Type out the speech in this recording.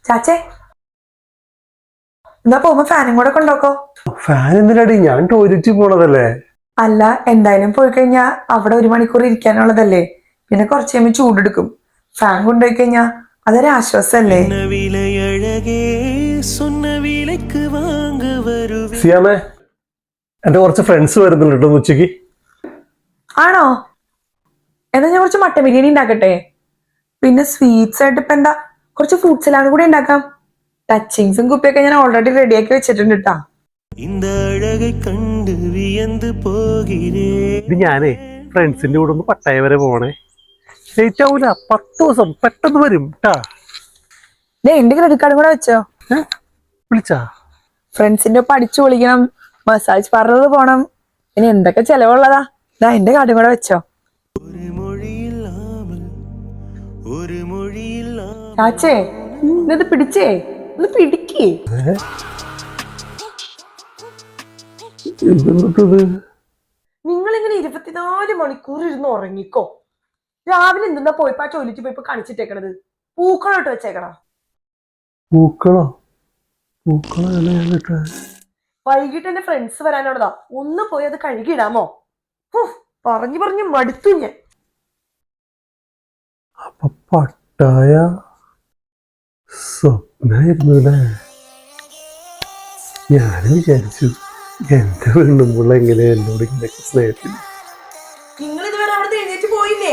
ചാച്ചേ എന്നാ പോകുമ്പോ ഫാനും കൂടെ കൊണ്ടോക്കോ. ഫാൻ എന്തിനാടി? ഞാൻ ടോയ്ലറ്റിൽ പോണതല്ലേ. അല്ല, എന്തായാലും പോയി കഴിഞ്ഞാ അവിടെ 1 മണിക്കൂർ ഇരിക്കാനുള്ളതല്ലേ, പിന്നെ കുറച്ച് കഴിയുമ്പോൾ ചൂടെടുക്കും. ഫാൻ കൊണ്ടുപോയി കഴിഞ്ഞാ അതൊരു ആശ്വാസല്ലേ. സിയാമേ, എന്റെ കുറച്ച് ഫ്രണ്ട്സ് വരുന്നുണ്ട് കേട്ടോ ഉച്ചക്ക്. ആണോ? എന്നാ ഞാൻ കുറച്ച് മട്ടൻ ബിരിയാണി ഉണ്ടാക്കട്ടെ. പിന്നെ സ്വീറ്റ്സ് ആയിട്ട് ഇപ്പൊ എന്താ, കുറച്ച് ഫ്രൂട്ട് സലാഡ് കൂടെ ഉണ്ടാക്കാം. ടച്ചിങ്സും കുപ്പിയൊക്കെ ഞാൻ ഓൾറെഡി റെഡിയാക്കി വെച്ചിട്ടുണ്ട് കേട്ടാ. ഇത് ഞാനേ ഫ്രണ്ട്സിന്റെ കൂടെ ഒന്ന് പട്ടായ വരെ പോണേ. ലേറ്റ് ആവൂല, 10 ദിവസം പെട്ടെന്ന് വരും ട്ടാ. എന്റെ ക്രെഡിറ്റ് കാർഡും കൂടെ വെച്ചോ. വിളിച്ചാ? ഫ്രണ്ട്സിന്റെ ഒപ്പം അടിച്ചു പൊളിക്കണം, മസാജ് പാർലറിൽ പോണം, പിന്നെ എന്തൊക്കെ ചെലവുള്ളതാ. എന്റെ കാർഡും കൂടെ വെച്ചോ. ചാച്ചേ ഇത് പിടിച്ചേ, ഒന്ന് പിടിക്കേ. നിങ്ങളിങ്ങനെ 24 മണിക്കൂർ ഇരുന്ന് ഉറങ്ങിക്കോ. രാവിലെ എന്തെന്നാ പോയിപ്പോ ആ ടോയ്ലറ്റിൽ പോയിപ്പോ കാണിച്ചിട്ടേക്കണത്? പൂക്കളോട്ട് വെച്ചേക്കണോ? പൂക്കളോ? വൈകിട്ട് എന്റെ ഫ്രണ്ട്സ് വരാനുള്ളതാ, ഒന്ന് പോയി അത് കഴുകിയിടാമോ? പറഞ്ഞു പറഞ്ഞു മടുത്തു ഞാൻ. അപ്പൊ പട്ടായ സ്വപ്നായിരുന്നു അല്ലേ? ഞാൻ വിചാരിച്ചു എന്റെ പെണ്ണുമ്പോൾ എങ്ങനെ എന്നോട് ഇങ്ങനെയൊക്കെ സ്നേഹത്തിൽ. നിങ്ങൾ ഇതുവരെ അവിടെ എഴുന്നേറ്റ് പോയില്ലേ?